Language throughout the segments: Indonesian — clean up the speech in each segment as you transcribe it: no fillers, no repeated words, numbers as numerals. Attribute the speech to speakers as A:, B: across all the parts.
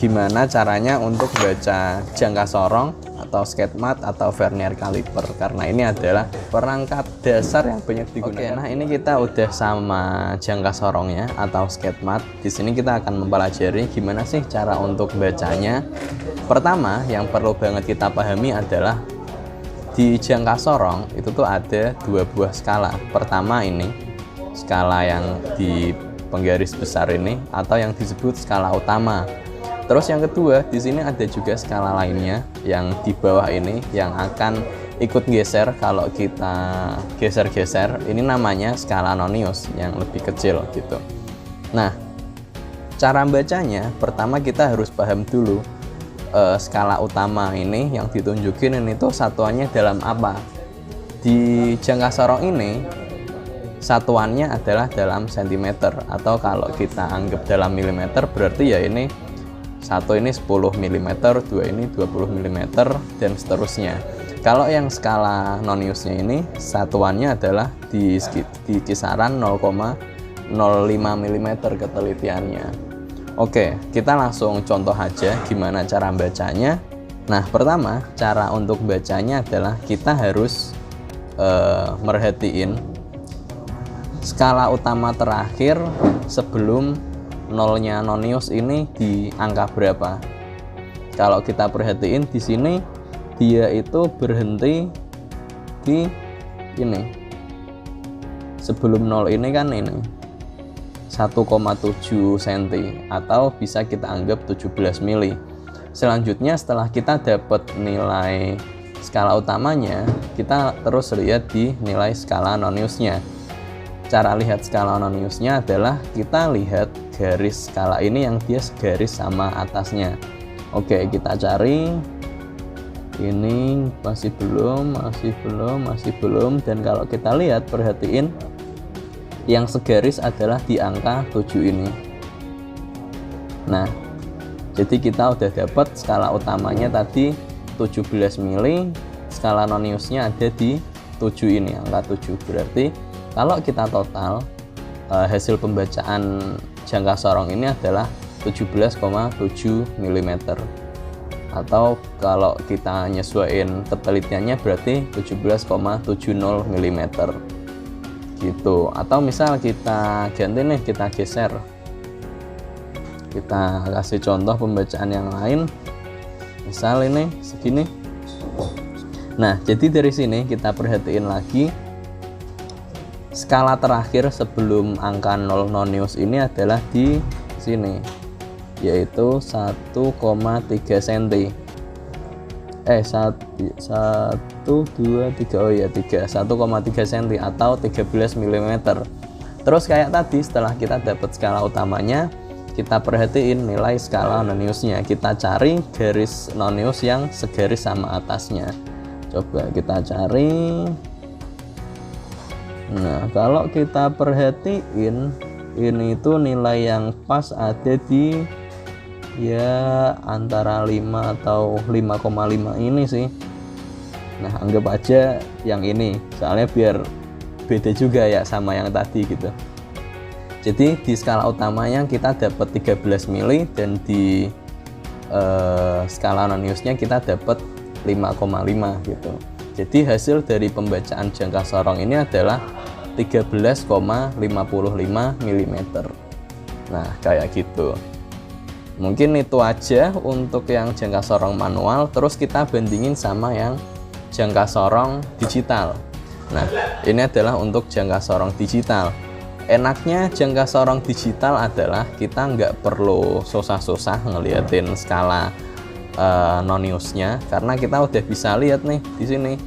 A: gimana caranya untuk baca jangka sorong atau skate mat atau vernier caliper, karena ini adalah perangkat dasar yang banyak digunakan. Oke, nah ini kita udah sama jangka sorongnya atau skate mat. Di sini kita akan mempelajari gimana sih cara untuk bacanya. Pertama yang perlu banget kita pahami adalah di jangka sorong itu tuh ada dua buah skala. Pertama ini skala yang di penggaris besar ini atau yang disebut skala utama. Terus yang kedua, di sini ada juga skala lainnya yang di bawah ini yang akan ikut geser kalau kita geser-geser. Ini namanya skala nonius yang lebih kecil gitu. Nah, cara bacanya pertama kita harus paham dulu skala utama ini yang ditunjukin ini tuh satuannya dalam apa. Di jangka sorong ini satuannya adalah dalam sentimeter, atau kalau kita anggap dalam milimeter berarti ya ini satu ini 10 mm, dua ini 20 mm, dan seterusnya. Kalau yang skala noniusnya ini satuannya adalah di kisaran 0,05 mm ketelitiannya. Oke, kita langsung contoh aja gimana cara bacanya. Nah, pertama cara untuk bacanya adalah kita harus merhatiin skala utama terakhir sebelum nolnya nonius ini di angka berapa. Kalau kita perhatiin di sini dia itu berhenti di ini. Sebelum nol ini kan ini 1,7 cm atau bisa kita anggap 17 mili. Selanjutnya setelah kita dapat nilai skala utamanya, kita terus lihat di nilai skala noniusnya. Cara lihat skala noniusnya adalah kita lihat garis skala ini yang dia segaris sama atasnya. Oke, kita cari. Ini masih belum, dan kalau kita lihat, perhatiin yang segaris adalah di angka 7 ini. Nah, jadi kita udah dapat skala utamanya tadi 17 mili, skala noniusnya ada di 7 ini, angka 7. Berarti kalau kita total hasil pembacaan jangka sorong ini adalah 17,7 mm, atau kalau kita nyesuaiin ketelitiannya berarti 17,70 mm gitu. Atau misal kita ganti nih, kita geser, kita kasih contoh pembacaan yang lain, misal ini segini. Nah, jadi dari sini kita perhatiin lagi skala terakhir sebelum angka 0 nonius ini adalah di sini, yaitu 1,3 cm. 1, 2, 3, oh ya 3, 1,3 cm atau 13 mm. Terus kayak tadi, setelah kita dapat skala utamanya, kita perhatiin nilai skala noniusnya. Kita cari garis nonius yang segaris sama atasnya. Coba kita cari. Nah, kalau kita perhatiin ini tuh nilai yang pas ada di ya antara 5 atau 5,5 ini sih. Nah, anggap aja yang ini, soalnya biar beda juga ya sama yang tadi gitu. Jadi di skala utamanya kita dapat 13 mili dan di skala noniusnya kita dapat 5,5 gitu. Jadi hasil dari pembacaan jangka sorong ini adalah 13,55 mm. Nah, kayak gitu. Mungkin itu aja untuk yang jangka sorong manual. Terus kita bandingin sama yang jangka sorong digital. Nah, ini adalah untuk jangka sorong digital. Enaknya jangka sorong digital adalah kita nggak perlu susah-susah ngeliatin skala noniusnya, karena kita udah bisa lihat nih di sini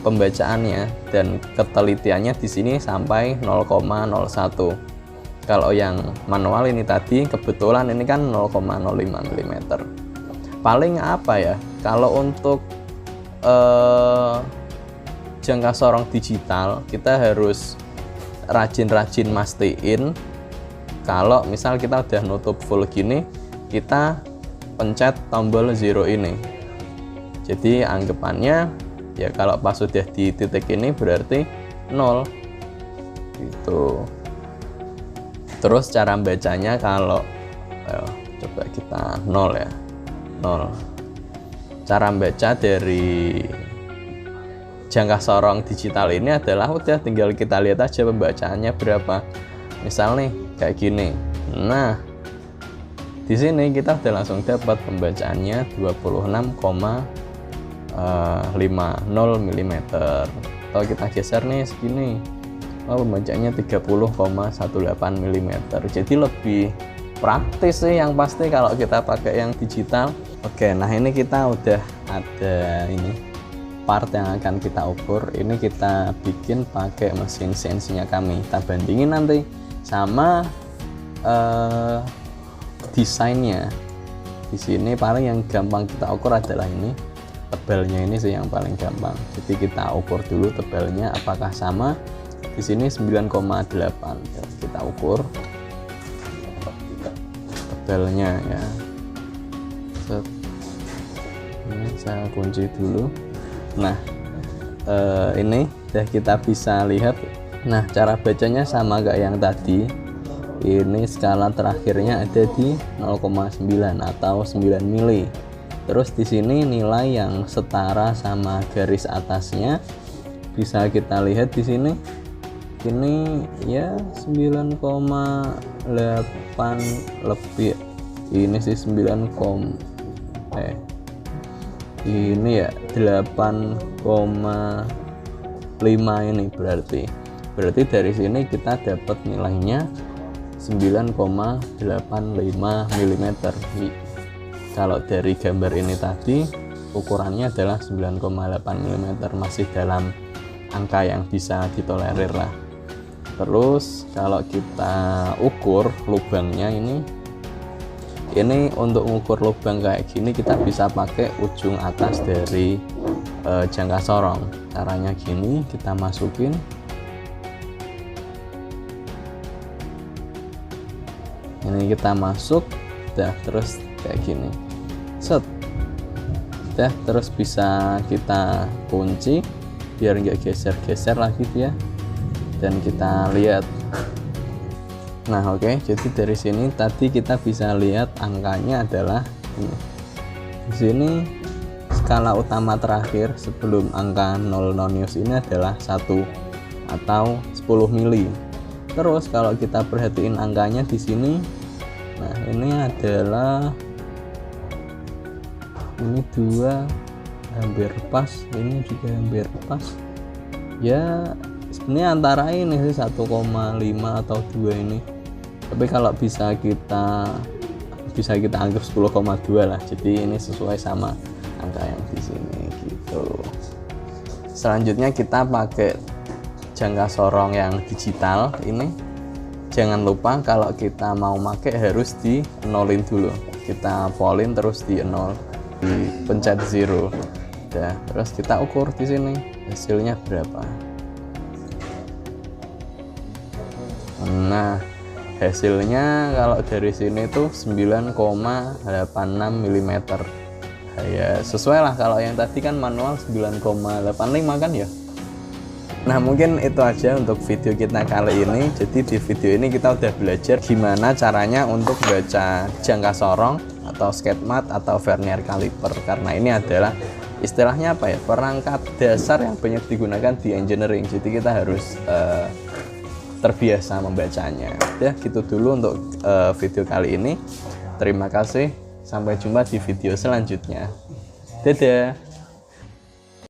A: pembacaannya dan ketelitiannya di sini sampai 0,01. Kalau yang manual ini tadi kebetulan ini kan 0,05 mm. Paling apa ya, kalau untuk jangka sorong digital kita harus rajin-rajin mastiin kalau misal kita udah nutup full gini, kita pencet tombol 0 ini. Jadi anggapannya ya kalau pas sudah di titik ini berarti 0 gitu. Terus cara bacanya kalau coba kita 0 ya, 0. Cara baca dari jangka sorong digital ini adalah udah tinggal kita lihat aja pembacaannya berapa. Misal nih kayak gini. Nah, di sini kita udah langsung dapat pembacaannya 26,50 mm. Atau kita geser nih segini. Oh, pembacaannya 30,18 mm. Jadi lebih praktis sih yang pasti kalau kita pakai yang digital. Oke, nah ini kita udah ada ini part yang akan kita ukur. Ini kita bikin pakai mesin CNC-nya kami. Kita bandingin nanti sama desainnya. Di sini paling yang gampang kita ukur adalah ini, tebalnya ini sih yang paling gampang. Jadi kita ukur dulu tebalnya apakah sama. Di sini 9,8. Kita ukur tebalnya ya. Ini saya kunci dulu. Nah, ini udah kita bisa lihat. Nah, cara bacanya sama kayak yang tadi. Ini skala terakhirnya ada di 0,9 atau 9 mili. Terus di sini nilai yang setara sama garis atasnya bisa kita lihat di sini. Ini ya 9,8 lebih. Ini sih 9, ini ya 8,5 ini berarti dari sini kita dapat nilainya 9,85 mm. Kalau dari gambar ini tadi ukurannya adalah 9,8 mm, masih dalam angka yang bisa ditolerir lah. Terus kalau kita ukur lubangnya ini untuk mengukur lubang kayak gini kita bisa pakai ujung atas dari jangka sorong. Caranya gini, kita masukin ini, kita masuk dah, terus kayak gini set dah, terus bisa kita kunci biar nggak geser-geser lagi dia, dan kita lihat. Nah, oke, jadi dari sini tadi kita bisa lihat angkanya adalah ini. Di sini skala utama terakhir sebelum angka 0 nonius ini adalah 1 atau 10 mili. Terus kalau kita perhatiin angkanya di sini, nah ini adalah ini 2 hampir pas, ini juga hampir pas. Ya, sebenarnya antara ini sih 1,5 atau 2 ini. Tapi kalau bisa kita anggap 10,2 lah. Jadi ini sesuai sama angka yang di sini gitu. Selanjutnya kita pakai jangka sorong yang digital ini. Jangan lupa kalau kita mau pakai harus di nolin dulu. Kita polin terus di 0, dipencet 0. Udah, terus kita ukur di sini hasilnya berapa. Nah, hasilnya kalau dari sini tuh 9,86 mm. Ya sesuai lah, kalau yang tadi kan manual 9,85 kan ya. Nah, mungkin itu aja untuk video kita kali ini. Jadi di video ini kita udah belajar gimana caranya untuk baca jangka sorong atau skate mat atau vernier caliper, karena ini adalah istilahnya apa ya, perangkat dasar yang banyak digunakan di engineering. Jadi kita harus terbiasa membacanya. Ya, gitu dulu untuk video kali ini. Terima kasih, sampai jumpa di video selanjutnya. Dadah.